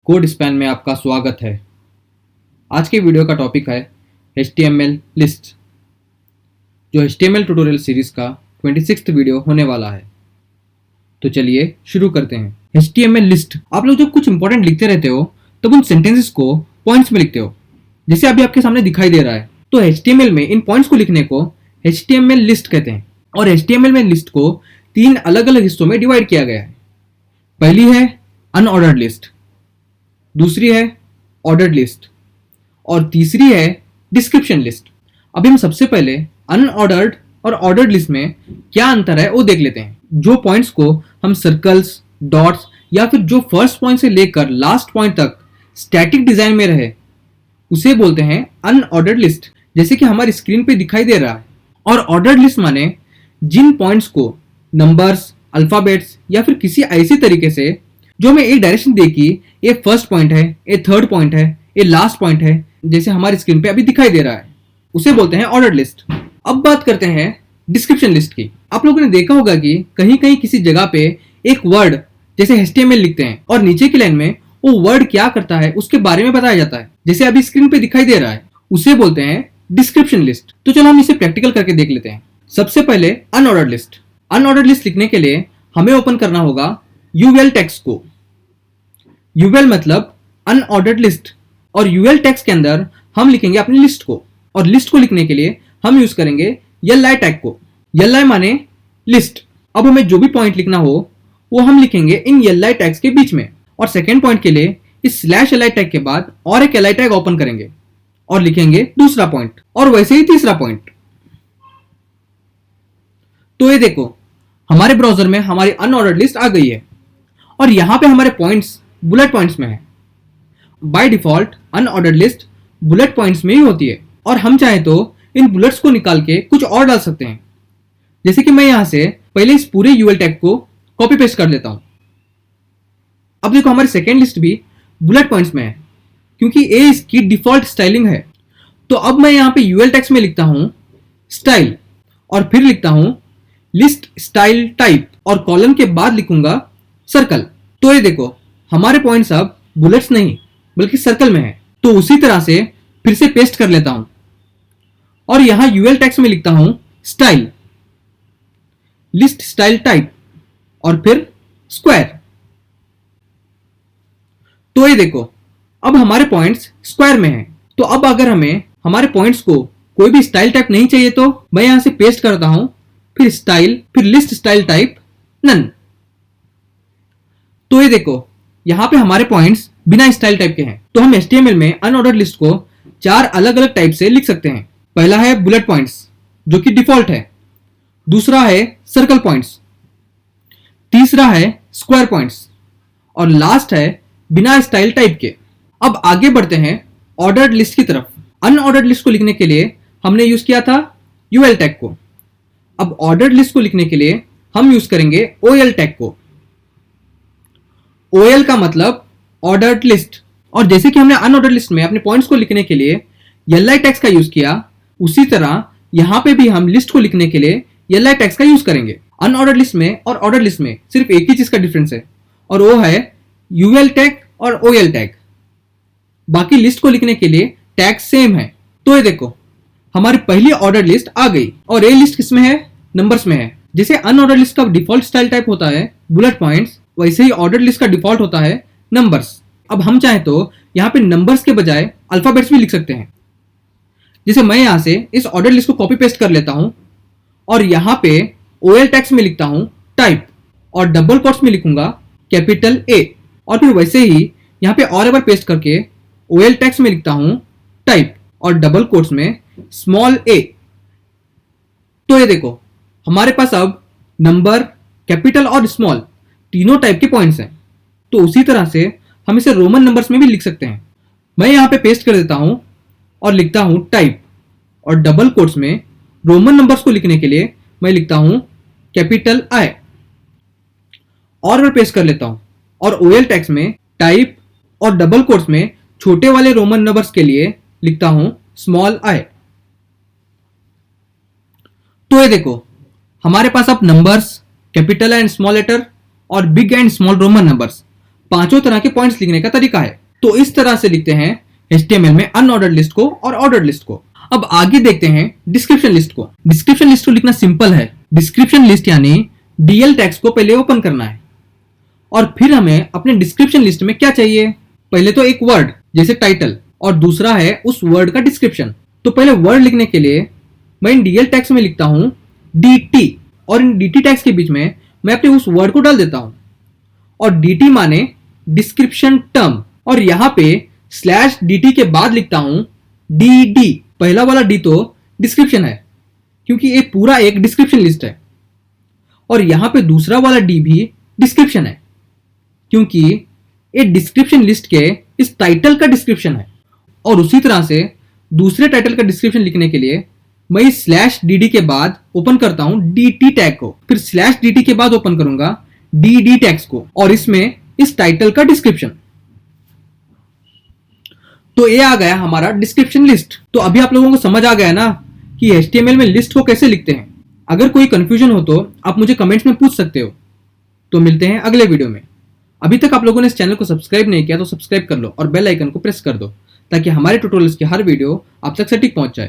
Code span में आपका स्वागत है। आज के वीडियो का टॉपिक है HTML लिस्ट, जो HTML ट्यूटोरियल सीरीज का 26th वीडियो होने वाला है। तो चलिए शुरू करते हैं। HTML लिस्ट, आप लोग जब कुछ इंपॉर्टेंट लिखते रहते हो तब उन सेंटेंसेस को पॉइंट्स में लिखते हो, जैसे अभी आपके सामने दिखाई दे रहा है। तो HTML में इन पॉइंट्स को लिखने को HTML लिस्ट कहते हैं। और HTML में लिस्ट को 3 अलग अलग हिस्सों में डिवाइड किया गया है। पहली है अनऑर्डर्ड लिस्ट, दूसरी है ऑर्डर्ड लिस्ट और तीसरी है डिस्क्रिप्शन लिस्ट। अभी हम सबसे पहले अनऑर्डर्ड और ऑर्डर्ड लिस्ट में क्या अंतर है वो देख लेते हैं। जो पॉइंट्स को हम सर्कल्स, डॉट्स या फिर जो फर्स्ट पॉइंट से लेकर लास्ट पॉइंट तक स्टैटिक डिजाइन में रहे उसे बोलते हैं अनऑर्डर्ड लिस्ट, जैसे कि हमारी स्क्रीन पे दिखाई दे रहा है। और ऑर्डर्ड लिस्ट माने जिन पॉइंट्स को नंबर्स, अल्फाबेट्स या फिर किसी ऐसे तरीके से जो हमें एक डायरेक्शन दे कि ये फर्स्ट पॉइंट है, ये थर्ड पॉइंट है, ये लास्ट पॉइंट है, जैसे हमारी स्क्रीन पे अभी दिखाई दे रहा है, उसे बोलते हैं ऑर्डर्ड लिस्ट। अब बात करते हैं डिस्क्रिप्शन लिस्ट की। आप लोगों ने देखा होगा कि कहीं कहीं किसी जगह पे एक वर्ड जैसे HTML लिखते हैं और नीचे की लाइन में वो वर्ड क्या करता है उसके बारे में बताया जाता है, जैसे अभी स्क्रीन पे दिखाई दे रहा है, उसे बोलते हैं डिस्क्रिप्शन लिस्ट। तो चलो हम इसे प्रैक्टिकल करके देख लेते हैं। सबसे पहले अनऑर्डर्ड लिस्ट। अनऑर्डर्ड लिस्ट लिखने के लिए हमें ओपन करना होगा UL टेक्स्ट को। UL मतलब अनऑर्डर्ड लिस्ट, और UL टेक्स्ट के अंदर हम लिखेंगे अपनी लिस्ट को। और लिस्ट को लिखने के लिए हम यूज करेंगे li टैग को। li माने लिस्ट। अब हमें जो भी पॉइंट लिखना हो वो हम लिखेंगे इन li टैग्स के बीच में। और सेकेंड पॉइंट के लिए इस /li टैग के बाद और एक li टैग ओपन करेंगे और लिखेंगे दूसरा पॉइंट, और वैसे ही तीसरा पॉइंट। तो ये देखो, हमारे ब्राउजर में हमारी अनऑर्डर्ड लिस्ट आ गई है और यहां पे हमारे पॉइंट्स बुलेट पॉइंट्स में है। By default unordered list bullet points में ही होती है, और हम चाहे तो इन बुलेट्स को निकाल के कुछ और डाल सकते हैं। जैसे कि मैं यहां से पहले इस पूरे UL टैग को कॉपी पेस्ट कर लेता हूं। अब देखो, हमारी सेकेंड लिस्ट भी बुलेट पॉइंट्स में है क्योंकि ये इसकी डिफॉल्ट स्टाइलिंग है। तो अब मैं यहां पे UL टेक्स्ट में लिखता हूं स्टाइल और फिर लिखता हूं लिस्ट स्टाइल टाइप और कॉलम के बाद लिखूंगा सर्कल। तो ये देखो, हमारे पॉइंट्स अब बुलेट्स नहीं बल्कि सर्कल में है। तो उसी तरह से फिर से पेस्ट कर लेता हूं और यहां UL टेक्स्ट में लिखता हूं स्टाइल, लिस्ट स्टाइल टाइप और फिर स्क्वायर। तो ये देखो, अब हमारे पॉइंट्स स्क्वायर में हैं। तो अब अगर हमें हमारे पॉइंट्स को कोई भी स्टाइल टाइप नहीं चाहिए तो मैं यहां से पेस्ट करता हूं, फिर स्टाइल, फिर लिस्ट स्टाइल टाइप नन। तो ये देखो, यहां पे हमारे पॉइंट्स बिना स्टाइल टाइप के हैं। तो हम HTML में अनऑर्डर्ड लिस्ट को 4 अलग अलग टाइप से लिख सकते हैं। पहला है बुलेट पॉइंट्स जो कि डिफॉल्ट है, दूसरा है सर्कल पॉइंट्स, तीसरा है स्क्वायर पॉइंट्स और लास्ट है बिना स्टाइल टाइप के। अब आगे बढ़ते हैं ऑर्डर्ड लिस्ट की तरफ। अनऑर्डर्ड लिस्ट को लिखने के लिए हमने यूज किया था UL टैग को। अब ऑर्डर्ड लिस्ट को लिखने के लिए हम यूज करेंगे OL टैग को। OL का मतलब ऑर्डर्ड लिस्ट। और जैसे कि हमने अनऑर्डर्ड लिस्ट में अपने पॉइंट्स को लिखने के लिए li टैग्स का यूज किया, उसी तरह यहां पे भी हम लिस्ट को लिखने के लिए li टैग्स का यूज करेंगे। अनऑर्डर्ड लिस्ट में और ऑर्डर्ड लिस्ट में सिर्फ एक ही चीज का डिफरेंस है और वो है UL टैग और OL टैग। बाकी लिस्ट को लिखने के लिए टैग सेम है। तो ये देखो, हमारी पहली ऑर्डर्ड लिस्ट आ गई और ये लिस्ट किसमें है? नंबर्स में है। जैसे अनऑर्डर्ड लिस्ट का डिफॉल्ट स्टाइल टाइप होता है बुलेट पॉइंट्स, वैसे ही ऑर्डर्ड लिस्ट का डिफॉल्ट होता है नंबर्स। अब हम चाहें तो यहाँ पे नंबर्स के बजाय अल्फाबेट्स भी लिख सकते हैं। जैसे मैं यहाँ से इस ऑर्डर लिस्ट को कॉपी पेस्ट कर लेता हूँ और यहाँ पे OL टेक्स्ट में लिखता हूँ टाइप और डबल कोट्स में लिखूंगा कैपिटल A, और फिर वैसे ही यहाँ पे और एक बार पेस्ट करके OL टेक्स्ट में लिखता हूँ टाइप और डबल कोट्स में स्मॉल a। तो ये देखो, हमारे पास अब नंबर, कैपिटल और स्मॉल तीनों टाइप के पॉइंट्स हैं। तो उसी तरह से हम इसे रोमन नंबर्स में भी लिख सकते हैं। मैं यहाँ पे पेस्ट कर देता हूँ और लिखता हूँ टाइप और डबल कोट्स में रोमन नंबर्स को लिखने के लिए मैं लिखता हूँ कैपिटल I, और मैं पेस्ट कर लेता हूँ और OL टेक्स्ट में टाइप और डबल कोट्स में छोटे वाले रोमन नंबर्स के लिए लिखता हूँ स्मॉल I। तो ये देखो, हमारे पास अब numbers, capital and small letter और big and small Roman numbers पांचों तरह के पॉइंट्स लिखने का तरीका है। तो इस तरह से लिखते हैं HTML में अनऑर्डर्ड लिस्ट को और ऑर्डर्ड लिस्ट को। अब आगे देखते हैं डिस्क्रिप्शन लिस्ट को। डिस्क्रिप्शन लिस्ट को लिखना सिंपल है। डिस्क्रिप्शन लिस्ट यानी DL टैग्स को पहले ओपन करना है और फिर हमें अपने डिस्क्रिप्शन लिस्ट में क्या चाहिए, पहले तो एक वर्ड जैसे टाइटल और दूसरा है उस वर्ड का डिस्क्रिप्शन। तो पहले वर्ड लिखने के लिए मैं इन DL टैग्स में लिखता हूं DT और इन DT टैग्स के बीच में मैं अपने उस वर्ड को डाल देता हूं और DT माने डिस्क्रिप्शन टर्म और यहां पे /DT के बाद लिखता हूं DD। पहला वाला D तो डिस्क्रिप्शन है क्योंकि ये पूरा एक डिस्क्रिप्शन लिस्ट है और यहां पे दूसरा वाला D भी डिस्क्रिप्शन है क्योंकि ये डिस्क्रिप्शन लिस्ट के इस टाइटल का डिस्क्रिप्शन है। और उसी तरह से दूसरे टाइटल का डिस्क्रिप्शन लिखने के लिए मैं इस /DD के बाद ओपन करता हूं DT टैग को, फिर /DT के बाद ओपन करूंगा DD टैग्स को और इसमें इस टाइटल का डिस्क्रिप्शन। तो ये आ गया हमारा डिस्क्रिप्शन लिस्ट। तो अभी आप लोगों को समझ आ गया ना कि HTML में लिस्ट को कैसे लिखते हैं। अगर कोई कंफ्यूजन हो तो आप मुझे कमेंट्स में पूछ सकते हो। तो मिलते हैं अगले वीडियो में। अभी तक आप लोगों ने इस चैनल को सब्सक्राइब नहीं किया तो सब्सक्राइब कर लो और बेल आइकन को प्रेस कर दो ताकि हमारे ट्यूटोरियल्स की हर वीडियो आप तक सटीक पहुंच जाए।